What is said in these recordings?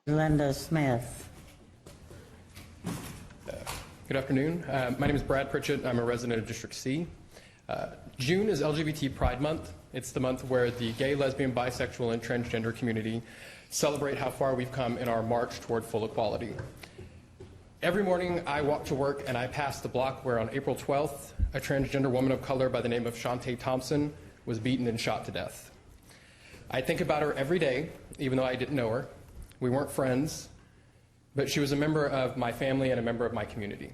Linda Smith. Good afternoon. My name is Brad Pritchett. I'm a resident of District C. June is LGBT Pride Month. It's the month where the gay, lesbian, bisexual, and transgender community celebrate how far we've come in our march toward full equality. Every morning I walk to work and I pass the block where on April 12th, a transgender woman of color by the name of Shantae Thompson was beaten and shot to death. I think about her every day, even though I didn't know her. We weren't friends, but she was a member of my family and a member of my community.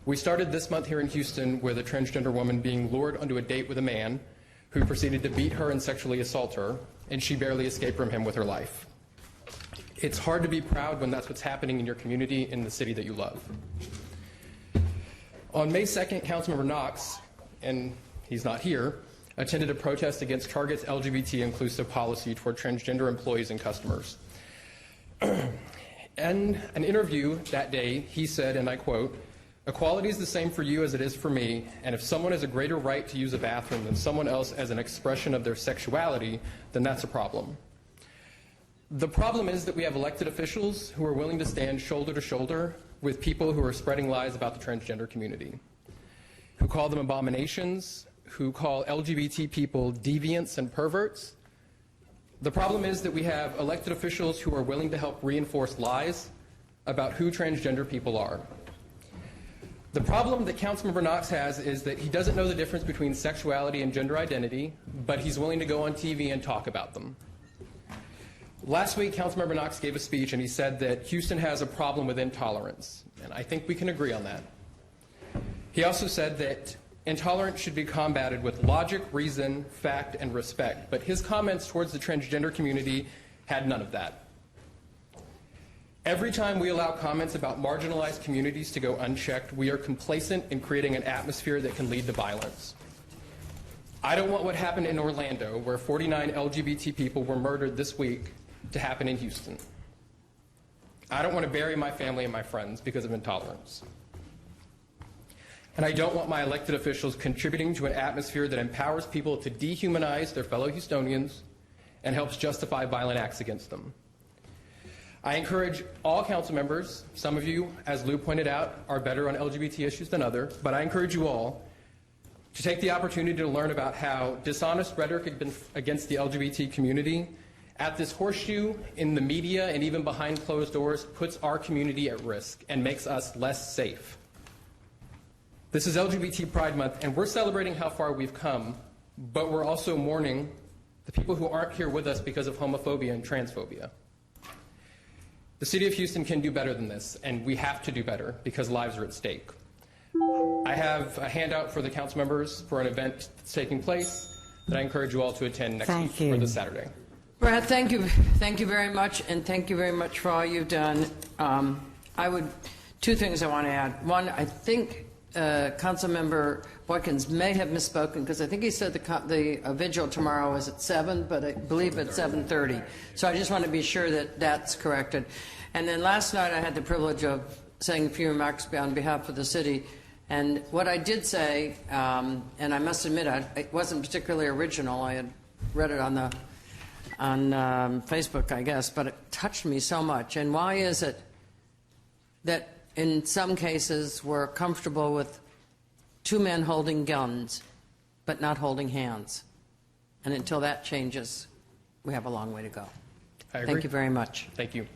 We started this month here in Houston with a transgender woman being lured onto a date with a man who proceeded to beat her and sexually assault her, and she barely escaped from him with her life. It's hard to be proud when that's what's happening in your community in the city that you love. On May 2nd, Councilmember Knox, and he's not here, attended a protest against Target's LGBT inclusive policy toward transgender employees and customers. In an interview that day, he said, and I quote, "Equality is the same for you as it is for me, and if someone has a greater right to use a bathroom than someone else as an expression of their sexuality, then that's a problem." The problem is that we have elected officials who are willing to stand shoulder to shoulder with people who are spreading lies about the transgender community, who call them abominations, who call LGBT people deviants and perverts. The problem is that we have elected officials who are willing to help reinforce lies about who transgender people are. The problem that Councilmember Knox has is that he doesn't know the difference between sexuality and gender identity, but he's willing to go on TV and talk about them. Last week, Councilmember Knox gave a speech and he said that Houston has a problem with intolerance, and I think we can agree on that. He also said that intolerance should be combated with logic, reason, fact, and respect, but his comments towards the transgender community had none of that. Every time we allow comments about marginalized communities to go unchecked, we are complacent in creating an atmosphere that can lead to violence. I don't want what happened in Orlando, where 49 LGBT people were murdered this week, to happen in Houston. I don't want to bury my family and my friends because of intolerance. And I don't want my elected officials contributing to an atmosphere that empowers people to dehumanize their fellow Houstonians and helps justify violent acts against them. I encourage all council members, some of you, as Lou pointed out, are better on LGBT issues than others, but I encourage you all to take the opportunity to learn about how dishonest rhetoric against the LGBT community at this horseshoe, in the media, and even behind closed doors puts our community at risk and makes us less safe. This is LGBT Pride Month, and we're celebrating how far we've come, but we're also mourning the people who aren't here with us because of homophobia and transphobia. The City of Houston can do better than this, and we have to do better because lives are at stake. I have a handout for the council members for an event that's taking place that I encourage you all to attend next week or this Saturday. Brad, thank you very much, and thank you very much for all you've done. Two things I want to add. One, I think Councilmember Boykins may have misspoken because I think he said the vigil tomorrow is at 7, but I believe it's 7:30. So I just want to be sure that that's corrected. And then last night I had the privilege of saying a few remarks on behalf of the city. And what I did say, and I must admit it wasn't particularly original. I had read it on Facebook, I guess, but it touched me so much. And why is it that in some cases we're comfortable with two men holding guns but not holding hands? And until that changes, we have a long way to go. I agree. Thank you very much. Thank you.